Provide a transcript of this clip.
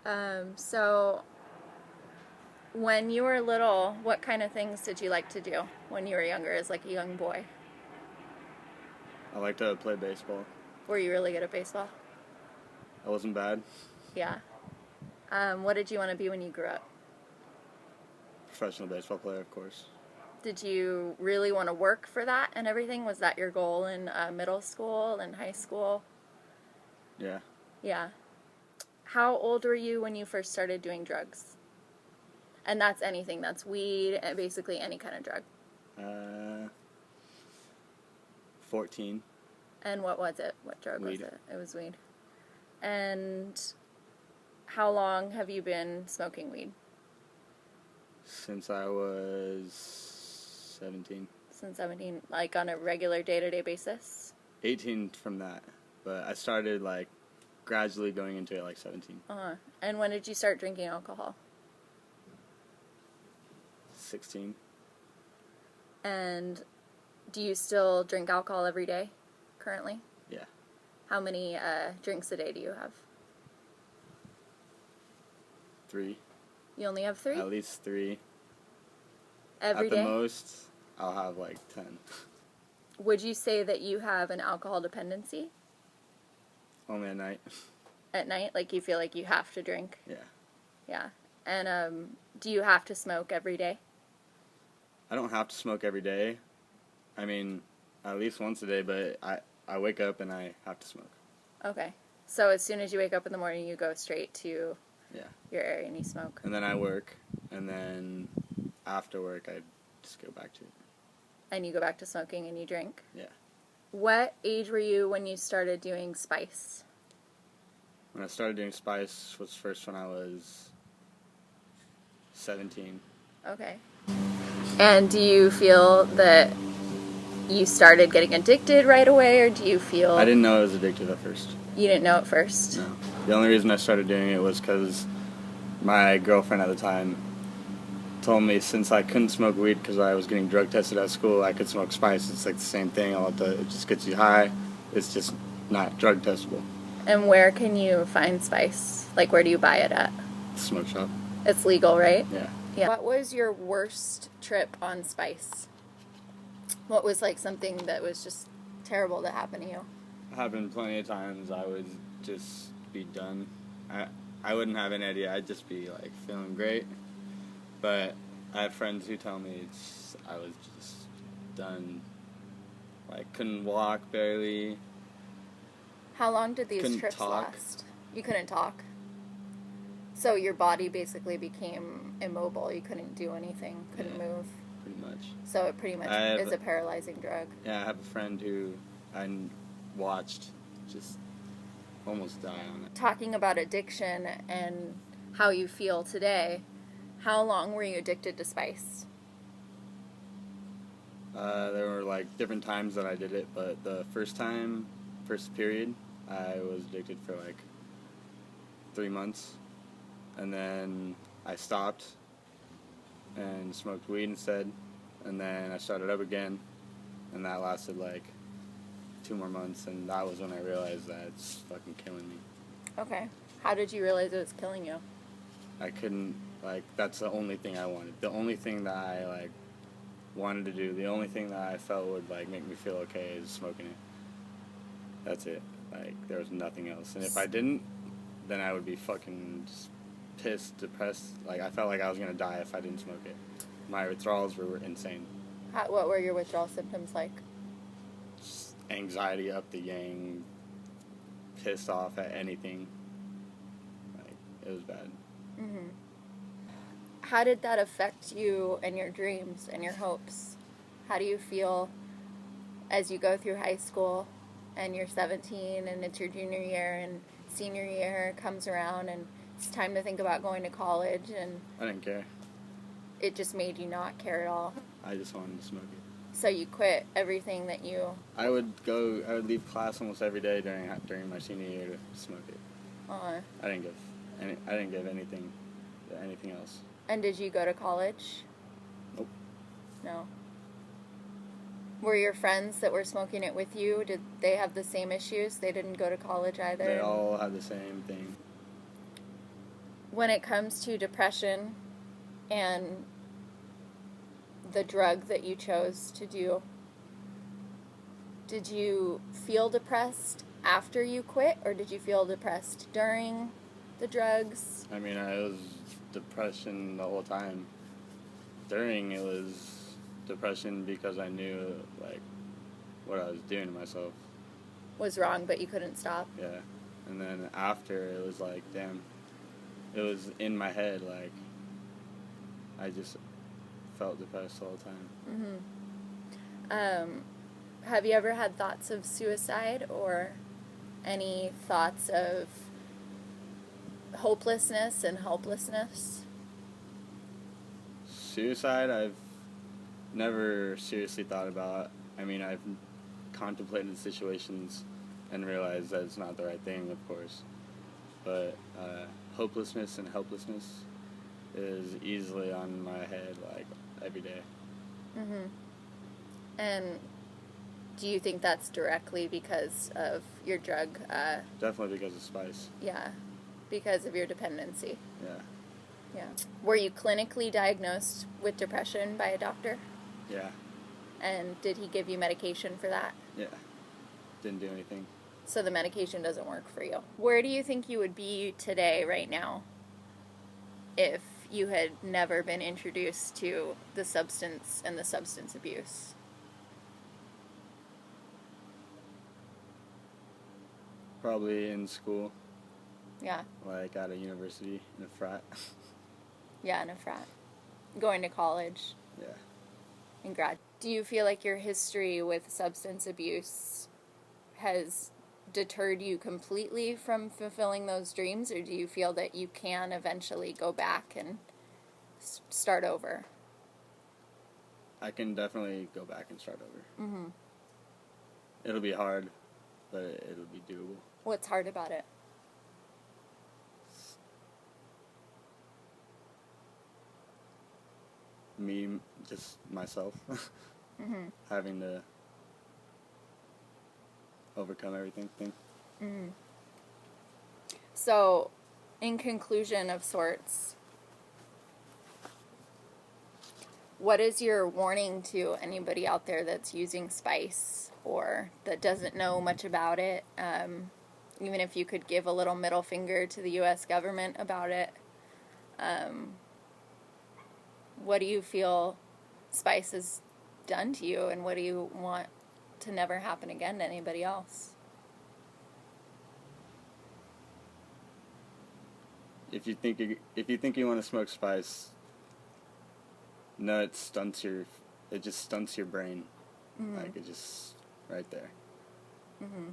So when you were little, what kind of things did you like to do when you were younger as like a young boy? I like to play baseball. Were you really good at baseball? I wasn't bad. Yeah. What did you want to be when you grew up? Professional baseball player, of course. Did you really want to work for that and everything? Was that your goal in middle school and high school? Yeah. Yeah. How old were you when you first started doing drugs? And that's anything. That's weed, and basically any kind of drug. Uh, 14. And what was it? What drug was Weed. it? It was weed. And how long have you been smoking weed? Since I was 17. Since 17, like on a regular day-to-day basis? 18 from that. But I started like gradually going into it like 17. Uh-huh. And when did you start drinking alcohol? 16. And do you still drink alcohol every day currently? Yeah. How many drinks a day do you have? 3. You only have 3? At least 3. Every At the day? most, I'll have like 10. Would you say that you have an alcohol dependency Only at night. at night? Like you feel like you have to drink? Yeah. Yeah. And do you have to smoke every day? I don't have to smoke every day. I mean, at least once a day, but I wake up and I have to smoke. Okay. So as soon as you wake up in the morning, you go straight to Yeah. your area and you smoke. And then I work, and then after work I just go back to it. And you go back to smoking and you drink. Yeah. What age were you when you started doing spice? When I started doing spice was first when I was 17. Okay. And do you feel that you started getting addicted right away, or do you feel... I didn't know I was addicted at first. You didn't know at first? No. The only reason I started doing it was because my girlfriend at the time told me since I couldn't smoke weed because I was getting drug tested at school, I could smoke spice. It's like the same thing. It just gets you high. It's just not drug testable. And where can you find spice? Like, where do you buy it at? Smoke shop. It's legal, right? Yeah. Yeah. What was your worst trip on spice? What was like something that was just terrible that happened to you? Happened plenty of times. I would just be done. I wouldn't have any idea. I'd just be like feeling great. But I have friends who tell me I was just done. Like couldn't walk barely. How long did these Couldn't trips talk. last? You couldn't talk? So your body basically became immobile. You couldn't do anything, couldn't move. Pretty much. So it pretty much is a paralyzing drug. Yeah, I have a friend who I watched just almost die on it. Talking about addiction and how you feel today, how long were you addicted to spice? There were like different times that I did it, but the first period, I was addicted for like 3 months. And then I stopped and smoked weed instead. And then I started up again. And that lasted like 2 more months. And that was when I realized that it's fucking killing me. Okay. How did you realize it was killing you? I couldn't, like, that's the only thing I wanted. The only thing that I, like, wanted to do, the only thing that I felt would, like, make me feel okay is smoking it. That's it. Like, there was nothing else. And if I didn't, then I would be fucking just pissed, depressed. Like, I felt like I was going to die if I didn't smoke it. My withdrawals were insane. What were your withdrawal symptoms like? Just anxiety up the yang, pissed off at anything. Like, it was bad. Mm-hmm. How did that affect you and your dreams and your hopes? How do you feel as you go through high school and you're 17 and it's your junior year and senior year comes around and it's time to think about going to college and I didn't care. it just made you not care at all? I just wanted to smoke it. So you quit everything that you... I would leave class almost every day during my senior year to smoke it. I didn't give anything else. And did you go to college? Nope. No. Were your friends that were smoking it with you, did they have the same issues? They didn't go to college either? They all had the same thing. when it comes to depression and the drug that you chose to do, did you feel depressed after you quit, or did you feel depressed during the drugs? I mean, I was depression the whole time. During, it was depression because I knew, like, what I was doing to myself. Was wrong, but you couldn't stop? Yeah. And then after, it was like, damn. It was in my head, like, I just felt depressed all the time. Mm-hmm. Have you ever had thoughts of suicide or any thoughts of hopelessness and helplessness? Suicide, I've never seriously thought about. I mean, I've contemplated situations and realized that it's not the right thing, of course. But hopelessness and helplessness is easily on my head, like, every day. Mm-hmm. And do you think that's directly because of your drug? Definitely because of spice. Yeah, because of your dependency. Yeah. Yeah. Were you clinically diagnosed with depression by a doctor? Yeah. And did he give you medication for that? Yeah. Didn't do anything. So the medication doesn't work for you. Where do you think you would be today, right now, if you had never been introduced to the substance and the substance abuse? Probably in school, Yeah. like at a university, in a frat. Yeah, in a frat. Going to college Yeah. and grad. Do you feel like your history with substance abuse has deterred you completely from fulfilling those dreams, or do you feel that you can eventually go back and start over? I can definitely go back and start over. Mm-hmm. It'll be hard, but it'll be doable. What's hard about it? Me, just myself, Mm-hmm. having to overcome everything. Mm-hmm. So, in conclusion of sorts, what is your warning to anybody out there that's using spice or that doesn't know much about it? Even if you could give a little middle finger to the U.S. government about it, what do you feel spice has done to you, and what do you want to never happen again to anybody else? If you think you want to smoke spice, no, it just stunts your brain. Mm-hmm. Like, it just right there. Mm-hmm.